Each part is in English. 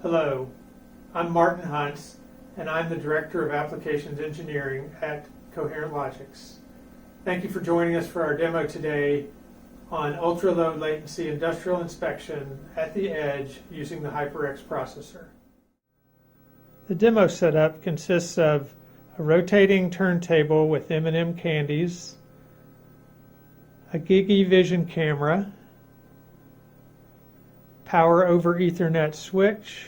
Hello, I'm Martin Huntz, and I'm the Director of Applications Engineering at Coherent Logix. Thank you for joining us for our demo today on ultra-low latency industrial inspection at the edge using the HyperX processor. The demo setup consists of a rotating turntable with M&M candies, a Gigi Vision camera, power over Ethernet switch,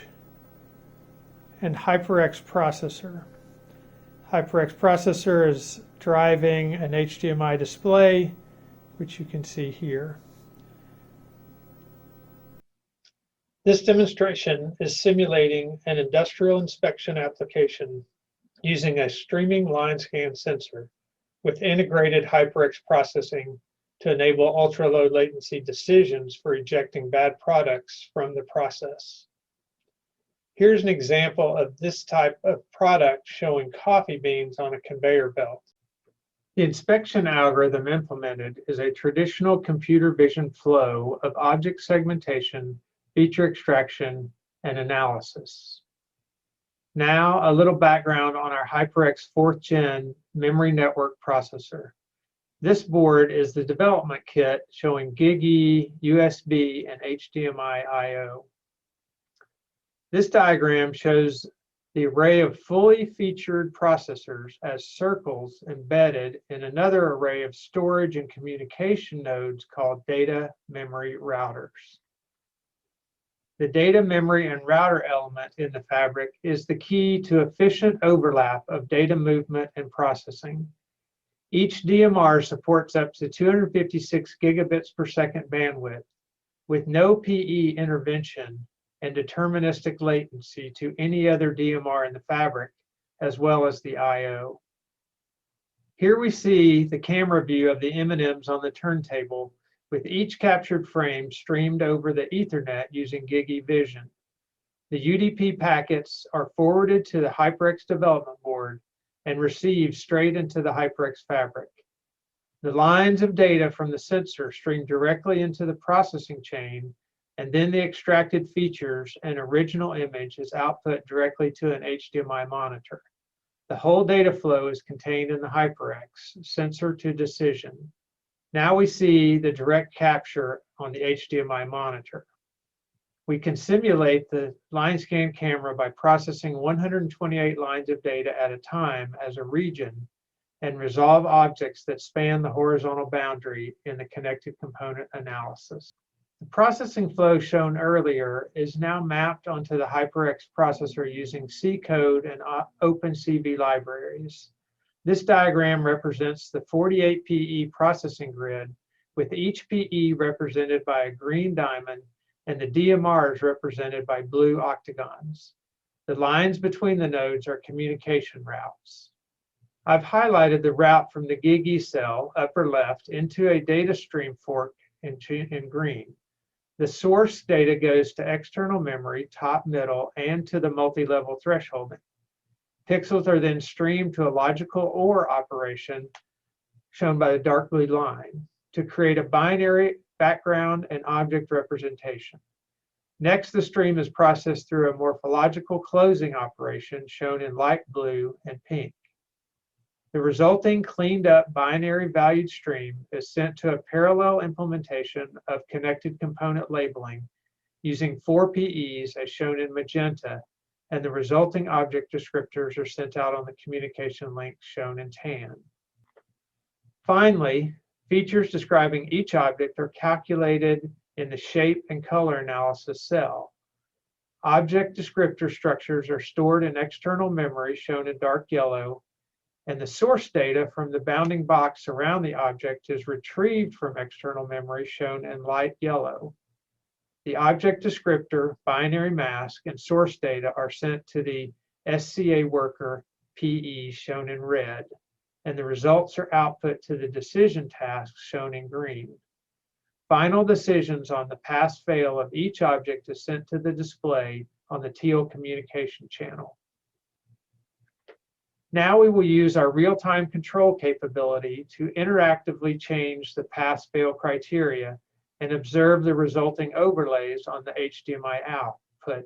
and HyperX processor. HyperX processor is driving an HDMI display, which you can see here. This demonstration is simulating an industrial inspection application using a streaming line scan sensor with integrated HyperX processing to enable ultra-low latency decisions for ejecting bad products from the process. Here's an example of this type of product showing coffee beans on a conveyor belt. The inspection algorithm implemented is a traditional computer vision flow of object segmentation, feature extraction, and analysis. Now, a little background on our HyperX 4th Gen memory network processor. This board is the development kit showing Gigi, USB, and HDMI I/O. This diagram shows the array of fully featured processors as circles embedded in another array of storage and communication nodes called data memory routers. The data memory and router element in the fabric is the key to efficient overlap of data movement and processing. Each DMR supports up to 256 gigabits per second bandwidth with no PE intervention and deterministic latency to any other DMR in the fabric, as well as the I/O. Here we see the camera view of the M&Ms on the turntable, with each captured frame streamed over the Ethernet using Gigi Vision. The UDP packets are forwarded to the HyperX development board and received straight into the HyperX fabric. The lines of data from the sensor stream directly into the processing chain, and then the extracted features and original image is output directly to an HDMI monitor. The whole data flow is contained in the HyperX, sensor to decision. Now we see the direct capture on the HDMI monitor. We can simulate the line scan camera by processing 128 lines of data at a time as a region and resolve objects that span the horizontal boundary in the connected component analysis. The processing flow shown earlier is now mapped onto the HyperX processor using C code and OpenCV libraries. This diagram represents the 48 PE processing grid, with each PE represented by a green diamond and the DMRs represented by blue octagons. The lines between the nodes are communication routes. I've highlighted the route from the Gigi cell, upper left, into a data stream fork in green. The source data goes to external memory, top, middle, and to the multi-level thresholding. Pixels are then streamed to a logical OR operation, shown by the dark blue line, to create a binary background and object representation. Next, the stream is processed through a morphological closing operation shown in light blue and pink. The resulting cleaned up binary valued stream is sent to a parallel implementation of connected component labeling using 4 PEs as shown in magenta, and the resulting object descriptors are sent out on the communication link shown in tan. Finally, features describing each object are calculated in the shape and color analysis cell. Object descriptor structures are stored in external memory shown in dark yellow, and the source data from the bounding box around the object is retrieved from external memory shown in light yellow. The object descriptor, binary mask, and source data are sent to the SCA worker PE shown in red, and the results are output to the decision tasks shown in green. Final decisions on the pass-fail of each object is sent to the display on the teal communication channel. Now we will use our real-time control capability to interactively change the pass-fail criteria and observe the resulting overlays on the HDMI output.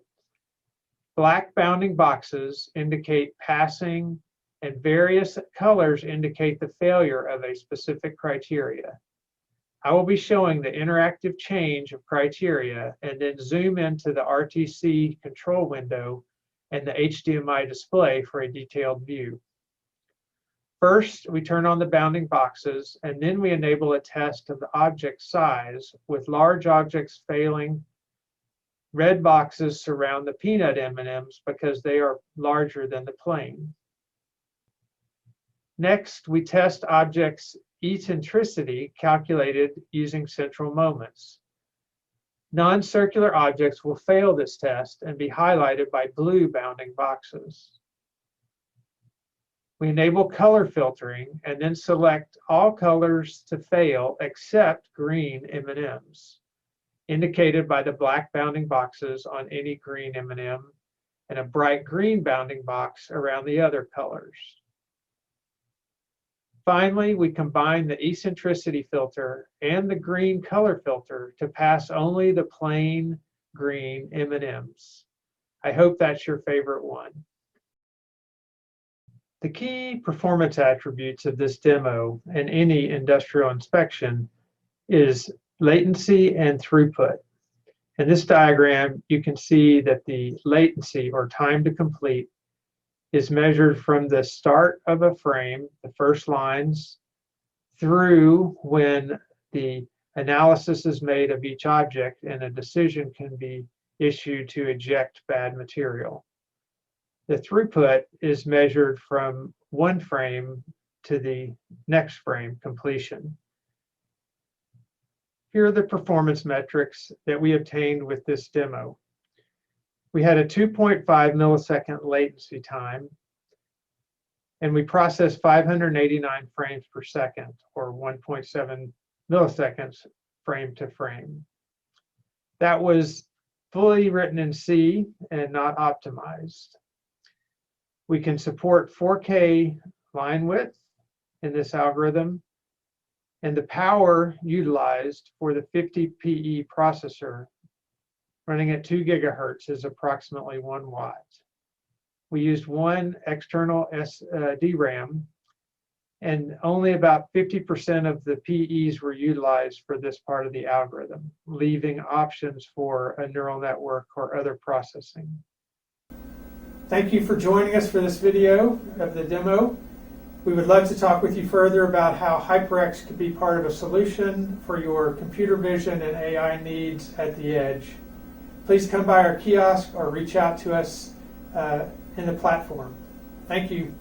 Black bounding boxes indicate passing, and various colors indicate the failure of a specific criteria. I will be showing the interactive change of criteria and then zoom into the RTC control window and the HDMI display for a detailed view. First, we turn on the bounding boxes, and then we enable a test of the object size with large objects failing. Red boxes surround the peanut M&Ms because they are larger than the plane. Next, we test objects' eccentricity calculated using central moments. Non-circular objects will fail this test and be highlighted by blue bounding boxes. We enable color filtering and then select all colors to fail except green M&Ms, indicated by the black bounding boxes on any green M&M and a bright green bounding box around the other colors. Finally, we combine the eccentricity filter and the green color filter to pass only the plain green M&Ms. I hope that's your favorite one. The key performance attributes of this demo and any industrial inspection is latency and throughput. In this diagram, you can see that the latency, or time to complete, is measured from the start of a frame, the first lines, through when the analysis is made of each object and a decision can be issued to eject bad material. The throughput is measured from one frame to the next frame completion. Here are the performance metrics that we obtained with this demo. We had a 2.5 millisecond latency time, and we processed 589 frames per second, or 1.7 milliseconds frame to frame. That was fully written in C and not optimized. We can support 4K line width in this algorithm, and the power utilized for the 50 PE processor running at 2 gigahertz is approximately 1 watt. We used one external DRAM, and only about 50% of the PEs were utilized for this part of the algorithm, leaving options for a neural network or other processing. Thank you for joining us for this video of the demo. We would love to talk with you further about how HyperX could be part of a solution for your computer vision and AI needs at the edge. Please come by our kiosk or reach out to us in the platform. Thank you.